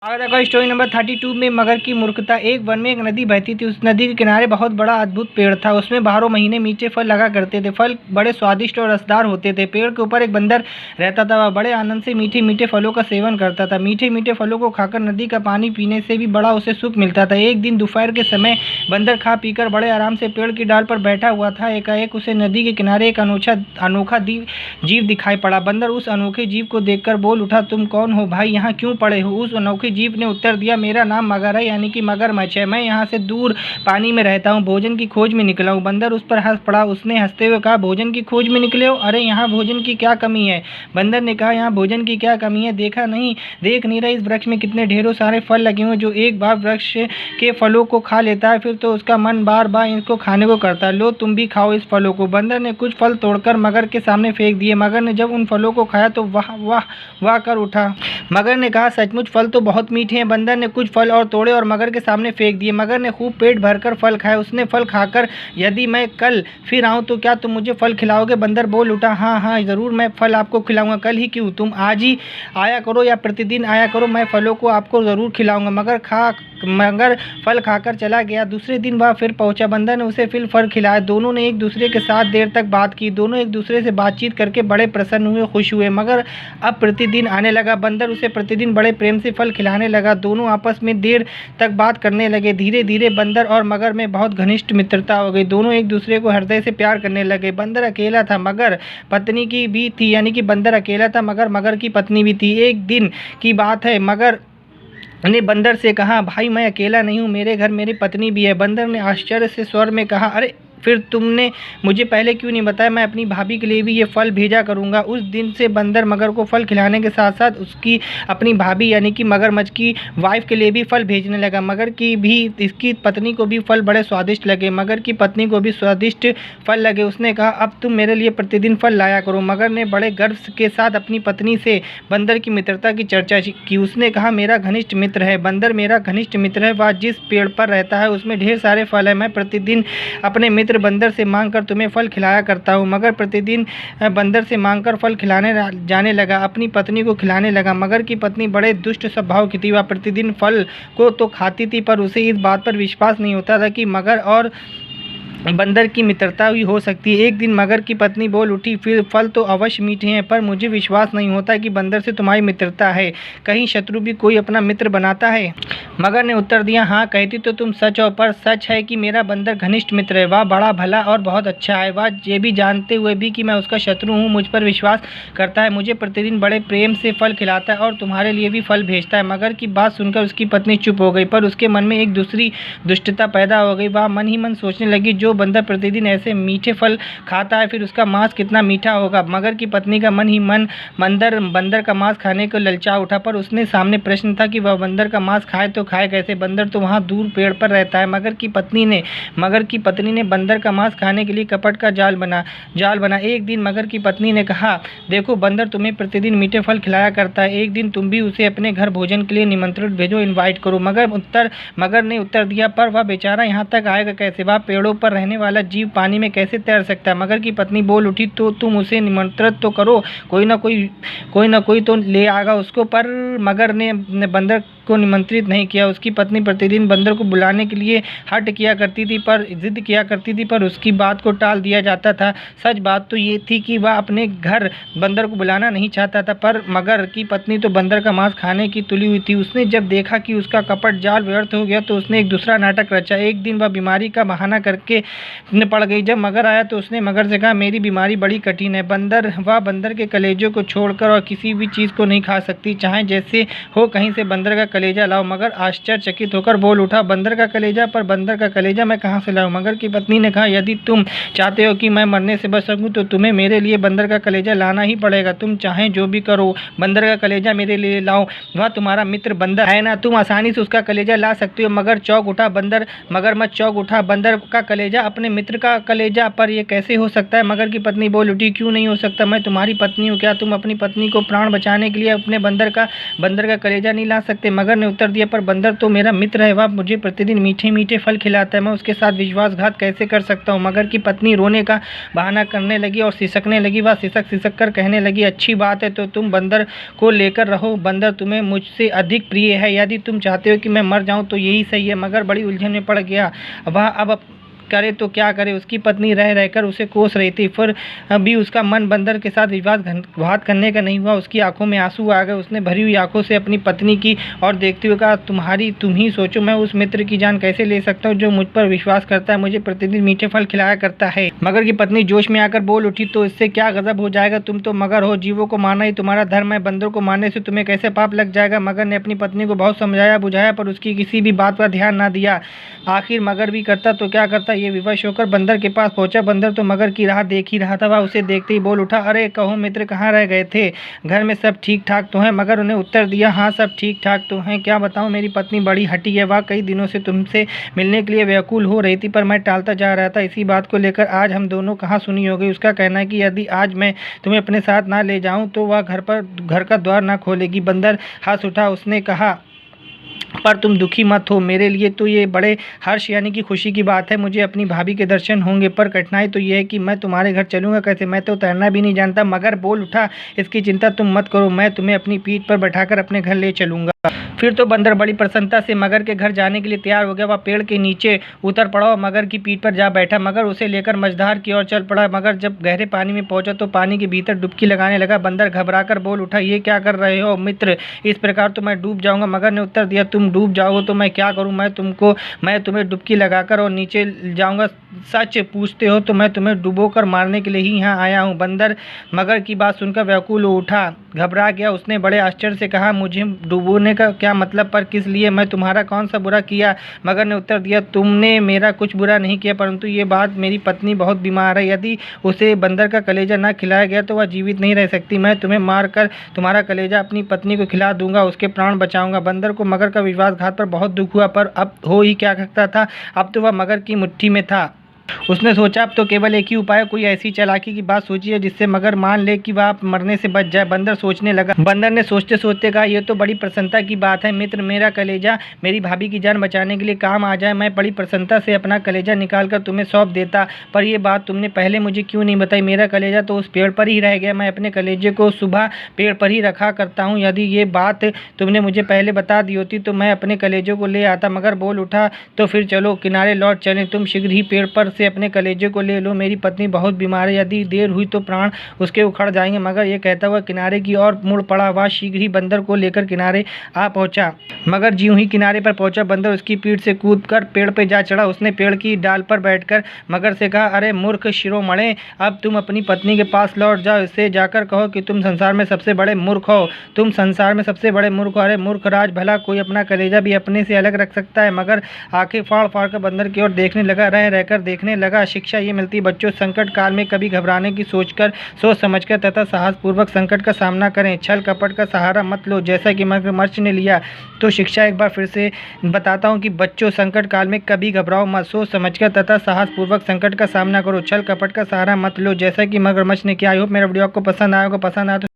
और देखो story number 32 में मगर की मूर्खता। एक वन में एक नदी बहती थी। उस नदी के किनारे बहुत बड़ा अद्भुत पेड़ था। उसमें बारह महीने मीठे फल लगा करते थे। फल बड़े स्वादिष्ट और रसदार होते थे। पेड़ के ऊपर एक बंदर रहता था। वह बड़े आनंद से मीठे मीठे फलों का सेवन करता था। मीठे मीठे फलों को खाकर नदी का पानी पीने से भी बड़ा उसे सुख मिलता था। एक दिन दोपहर के समय बंदर खा पीकर बड़े आराम से पेड़ की डाल पर बैठा हुआ था। एकाएक उसे नदी के किनारे एक अनोखा जीव दिखाई पड़ा। बंदर उस अनोखे जीव को देखकर बोल उठा, तुम कौन हो भाई, यहाँ क्यों पड़े हो? उस अनोखे जीव ने उत्तर दिया, मेरा नाम मगर है, यानी कि मगरमच्छ है। मैं यहाँ से दूर पानी में रहता हूँ, भोजन की खोज में निकला हूँ। बंदर उस पर हंस पड़ा। उसने हंसते हुए कहा, भोजन की खोज में निकले हो? अरे यहाँ भोजन की क्या कमी है? बंदर ने कहा, यहाँ भोजन की क्या कमी है? देख नहीं रहा इस वृक्ष में कितने ढेरों सारे फल लगे हुए। जो एक बार वृक्ष के फलों को खा लेता है फिर तो उसका मन बार बार इनको खाने को करता है। लो तुम भी खाओ इस फलों को। बंदर ने कुछ फल तोड़कर मगर के सामने फेंक दिए। मगर ने जब उन फलों को खाया तो वाह वाह वाह कर उठा। मगर ने कहा, सचमुच फल तो बहुत मीठे हैं। बंदर ने कुछ फल और तोड़े और मगर के सामने फेंक दिए। मगर ने खूब पेट भरकर फल खाए। उसने फल खाकर, यदि मैं कल फिर आऊँ तो क्या तुम मुझे फल खिलाओगे? बंदर बोल उठा, हाँ हाँ जरूर, मैं फल आपको खिलाऊंगा। कल ही क्यों, तुम आज ही आया करो या प्रतिदिन आया करो, मैं फलों को आपको ज़रूर खिलाऊंगा। मगर फल खाकर चला गया। दूसरे दिन वह फिर पहुंचा। बंदर ने उसे फिर फल खिलाया। दोनों ने एक दूसरे के साथ देर तक बात की। दोनों एक दूसरे से बातचीत करके बड़े प्रसन्न हुए, खुश हुए। मगर अब प्रतिदिन आने लगा। बंदर उसे प्रतिदिन बड़े प्रेम से फल खिलाने लगा। दोनों आपस में देर तक बात करने लगे। धीरे धीरे बंदर और मगर में बहुत घनिष्ठ मित्रता हो गई। दोनों एक दूसरे को हृदय से प्यार करने लगे। बंदर अकेला था, मगर पत्नी की भी थी, यानी कि बंदर अकेला था मगर की पत्नी भी थी। एक दिन की बात है, मगर ने बंदर से कहा, भाई मैं अकेला नहीं हूँ, मेरे घर मेरी पत्नी भी है। बंदर ने आश्चर्य से स्वर में कहा, अरे फिर तुमने मुझे पहले क्यों नहीं बताया? मैं अपनी भाभी के लिए भी ये फल भेजा करूँगा। उस दिन से बंदर मगर को फल खिलाने के साथ साथ उसकी अपनी भाभी यानी कि मगरमच्छ की वाइफ के लिए भी फल भेजने लगा। मगर की भी इसकी पत्नी को भी फल बड़े स्वादिष्ट लगे। मगर की पत्नी को भी स्वादिष्ट फल लगे। उसने कहा, अब तुम मेरे लिए प्रतिदिन फल लाया करो। मगर ने बड़े गर्व के साथ अपनी पत्नी से बंदर की मित्रता की चर्चा की। उसने कहा, मेरा घनिष्ठ मित्र है बंदर, मेरा घनिष्ठ मित्र है। वह जिस पेड़ पर रहता है उसमें ढेर सारे फल है। मैं प्रतिदिन अपने मित्र बंदर से मांगकर तुम्हें फल खिलाया करता हूँ। मगर प्रतिदिन बंदर से मांगकर फल खिलाने जाने लगा, अपनी पत्नी को खिलाने लगा। मगर की पत्नी बड़े दुष्ट स्वभाव की थी। वह प्रतिदिन फल को तो खाती थी पर उसे इस बात पर विश्वास नहीं होता था कि मगर और बंदर की मित्रता भी हो सकती है। एक दिन मगर की पत्नी बोल उठी, फिर फल तो अवश्य मीठे हैं पर मुझे विश्वास नहीं होता कि बंदर से तुम्हारी मित्रता है। कहीं शत्रु भी कोई अपना मित्र बनाता है? मगर ने उत्तर दिया, हाँ कहती तो तुम सच हो, पर सच है कि मेरा बंदर घनिष्ठ मित्र है। वह बड़ा भला और बहुत अच्छा है। वह ये भी जानते हुए भी कि मैं उसका शत्रु हूँ मुझ पर विश्वास करता है। मुझे प्रतिदिन बड़े प्रेम से फल खिलाता है और तुम्हारे लिए भी फल भेजता है। मगर की बात सुनकर उसकी पत्नी चुप हो गई, पर उसके मन में एक दूसरी दुष्टता पैदा हो गई। वह मन ही मन सोचने लगी, जो बंदर प्रतिदिन ऐसे मीठे फल खाता है फिर उसका मांस कितना मीठा होगा। मगर की पत्नी का मन ही मन बंदर का मांस खाने को ललचा उठा, पर उसने सामने प्रश्न था कि वह बंदर का मांस खाए तो खाए कैसे? बंदर तो वहाँ दूर पेड़ पर रहता है। मगर की पत्नी ने बंदर का मांस खाने के लिए कपट का जाल बना। एक दिन मगर की पत्नी ने कहा, देखो बंदर तुम्हें प्रतिदिन मीठे फल खिलाया करता है, एक दिन तुम भी उसे अपने घर भोजन के लिए निमंत्रण भेजो, इनवाइट करो। मगर ने उत्तर दिया, पर वह बेचारा यहाँ तक आएगा कैसे? वह पेड़ों पर रहने वाला जीव पानी में कैसे तैर सकता है? मगर की पत्नी बोल उठी, तो तुम उसे निमंत्रित तो करो, कोई ना कोई तो ले आएगा उसको। पर मगर ने बंदर को निमंत्रित नहीं किया। उसकी पत्नी प्रतिदिन बंदर को बुलाने के लिए हट किया करती थी, पर जिद किया करती थी, पर उसकी बात को टाल दिया जाता था। सच बात तो ये थी कि वह अपने घर बंदर को बुलाना नहीं चाहता था, पर मगर की पत्नी तो बंदर का मांस खाने की तुली हुई थी। उसने जब देखा कि उसका कपट जाल व्यर्थ हो गया तो उसने एक दूसरा नाटक रचा। एक दिन वह बीमारी का बहाना करके पड़ गई। जब मगर आया तो उसने मगर से कहा, मेरी बीमारी बड़ी कठिन है। बंदर के कलेजों को छोड़कर और किसी भी चीज़ को नहीं खा सकती, चाहे जैसे हो कहीं से बंदर का कलेजा लाओ। मगर आश्चर्यचकित होकर बोल उठा, बंदर का कलेजा? पर बंदर का कलेजा मैं कहाँ से लाऊं? मगर की पत्नी ने कहा, यदि तुम चाहते हो कि मैं मरने से बच सकूं तो तुम्हें मेरे लिए बंदर का कलेजा लाना ही पड़ेगा। तुम चाहे जो भी करो, बंदर का कलेजा मेरे लिए लाओ। वह तुम्हारा मित्र बंदर है ना, तुम आसानी से उसका कलेजा ला सकते हो। मगरमच्छ चौंक उठा, बंदर का कलेजा अपने मित्र का कलेजा? पर यह कैसे हो सकता है? मगर की पत्नी बोल उठी, क्यों नहीं हो सकता? मैं तुम्हारी पत्नी हूँ, क्या तुम अपनी पत्नी को प्राण बचाने के लिए अपने बंदर का कलेजा नहीं ला सकते? मगर ने उत्तर दिया, पर बंदर तो मेरा मित्र है, वह मुझे प्रतिदिन मीठे मीठे फल खिलाता है, मैं उसके साथ विश्वासघात कैसे कर सकता हूँ। मगर की पत्नी रोने का बहाना करने लगी और सिसकने लगी। वह सिसक सिसक कर कहने लगी, अच्छी बात है, तो तुम बंदर को लेकर रहो। बंदर तुम्हें मुझसे अधिक प्रिय है, यदि तुम चाहते हो कि मैं मर जाऊं तो यही सही है। मगर बड़ी उलझन में पड़ गया, वह अब करे तो क्या करे। उसकी पत्नी रह रहकर उसे कोस रही थी, फिर भी उसका मन बंदर के साथ विश्वासघात करने का नहीं हुआ। उसकी आंखों में आंसू आ गए। उसने भरी हुई आंखों से अपनी पत्नी की और देखते हुए कहा, तुम ही सोचो, मैं उस मित्र की जान कैसे ले सकता हूँ जो मुझ पर विश्वास करता है, मुझे प्रतिदिन मीठे फल खिलाया करता है। मगर की पत्नी जोश में आकर बोल उठी, तो इससे क्या गजब हो जाएगा, तुम तो मगर हो, जीवों को मारना ही तुम्हारा धर्म है, बंदर को मारने से तुम्हें कैसे पाप लग जाएगा। मगर ने अपनी पत्नी को बहुत समझाया बुझाया, पर उसकी किसी भी बात पर ध्यान न दिया। आखिर मगर भी करता तो क्या करता, ये विवश होकर बंदर के पास पहुंचा। बंदर तो मगर की राह देख ही रहा था। वह उसे देखते ही बोल उठा, अरे कहो मित्र, कहाँ रह गए थे, घर में सब ठीक ठाक तो है। मगर उन्हें उत्तर दिया, हाँ सब ठीक ठाक तो हैं, क्या बताऊँ, मेरी पत्नी बड़ी हठी है, वह कई दिनों से तुमसे मिलने के लिए व्याकुल हो रही थी, पर मैं टालता जा रहा था। इसी बात को लेकर आज हम दोनों कहाँ सुनी हो गई। उसका कहना है कि यदि आज मैं तुम्हें अपने साथ ना ले जाऊँ तो वह घर का द्वार ना खोलेगी। बंदर हंस उठा। उसने कहा, पर तुम दुखी मत हो, मेरे लिए तो ये बड़े हर्ष यानी कि खुशी की बात है, मुझे अपनी भाभी के दर्शन होंगे। पर कठिनाई तो ये है कि मैं तुम्हारे घर चलूँगा कैसे, मैं तो तैरना भी नहीं जानता। मगर बोल उठा, इसकी चिंता तुम मत करो, मैं तुम्हें अपनी पीठ पर बैठाकर अपने घर ले चलूँगा। फिर तो बंदर बड़ी प्रसन्नता से मगर के घर जाने के लिए तैयार हो गया। वह पेड़ के नीचे उतर पड़ा और मगर की पीठ पर जा बैठा। मगर उसे लेकर मझधार की ओर चल पड़ा। मगर जब गहरे पानी में पहुंचा तो पानी के भीतर डुबकी लगाने लगा। बंदर घबराकर बोल उठा, ये क्या कर रहे हो मित्र, इस प्रकार तो मैं डूब जाऊंगा। मगर ने उत्तर दिया, तुम डूब जाओगे तो मैं क्या करूं, मैं तुम्हें डुबकी लगाकर और नीचे जाऊंगा। सच पूछते हो तो मैं तुम्हें डुबोकर मारने के लिए ही यहाँ आया हूँ। बंदर मगर की बात सुनकर व्याकुल हो उठा, घबरा गया। उसने बड़े आश्चर्य से कहा, मुझे डुबोने का क्या मतलब, पर किस लिए, मैं तुम्हारा कौन सा बुरा किया। मगर ने उत्तर दिया, तुमने मेरा कुछ बुरा नहीं किया, परंतु ये बात, मेरी पत्नी बहुत बीमार है, यदि उसे बंदर का कलेजा ना खिलाया गया तो वह जीवित नहीं रह सकती। मैं तुम्हें मार कर तुम्हारा कलेजा अपनी पत्नी को खिला दूंगा, उसके प्राण बचाऊंगा। बंदर को मगर का विश्वासघात पर बहुत दुख हुआ, पर अब हो ही क्या सकता था, अब तो वह मगर की मुट्ठी में था। उसने सोचा, अब तो केवल एक ही उपाय, कोई ऐसी चालाकी की बात सोची है जिससे मगर मान ले कि वह मरने से बच जाए। बंदर सोचने लगा। बंदर ने सोचते सोचते कहा, यह तो बड़ी प्रसन्नता की बात है मित्र, मेरा कलेजा मेरी भाभी की जान बचाने के लिए काम आ जाए, मैं बड़ी प्रसन्नता से अपना कलेजा निकालकर तुम्हें सौंप देता, पर यह बात तुमने पहले मुझे क्यों नहीं बताई। मेरा कलेजा तो उस पेड़ पर ही रह गया, मैं अपने कलेजे को सुबह पेड़ पर ही रखा करता हूँ, यदि ये बात तुमने मुझे पहले बता दी होती तो मैं अपने कलेजों को ले आता। मगर बोल उठा, तो फिर चलो किनारे लौट चलें, तुम शीघ्र ही पेड़ पर से अपने कलेजे को ले लो, मेरी पत्नी बहुत बीमार है, यदि देर हुई तो प्राण उसके उखड़ जाएंगे। मगर ये कहता हुआ किनारे की ओर मुड़ पड़ा। वह शीघ्र ही बंदर को लेकर किनारे आ पहुंचा। मगर ज्यों ही किनारे पर पहुंचा, बंदर उसकी पीठ से कूदकर पेड़ पर जा चढ़ा। उसने पेड़ की डाल पर बैठकर मगर से कहा, अरे मूर्ख शिरोमणे, अब तुम अपनी पत्नी के पास लौट जाओ, इससे जाकर कहो कि तुम संसार में सबसे बड़े मूर्ख हो, तुम संसार में सबसे बड़े मूर्ख हो। अरे मूर्ख राज, भला कोई अपना कलेजा भी अपने से अलग रख सकता है। मगर आंखें फाड़ फाड़ कर बंदर की ओर देखने लगा, रह रहकर देखने लगा। शिक्षा ये मिलती, बच्चों, संकट काल में कभी घबराने की सोच समझकर तथा साहसपूर्वक संकट का सामना करें, छल कपट का सहारा मत लो, जैसा कि मगरमच्छ ने लिया। तो शिक्षा एक बार फिर से बताता हूँ कि बच्चों, संकट काल में कभी घबराओ मत, सोच समझकर तथा साहसपूर्वक संकट का सामना करो, छल कपट का सहारा मत लो, जैसा कि मगरमच्छ ने किया। आई होप मेरा वीडियो आपको पसंद आया होगा। पसंद आया तो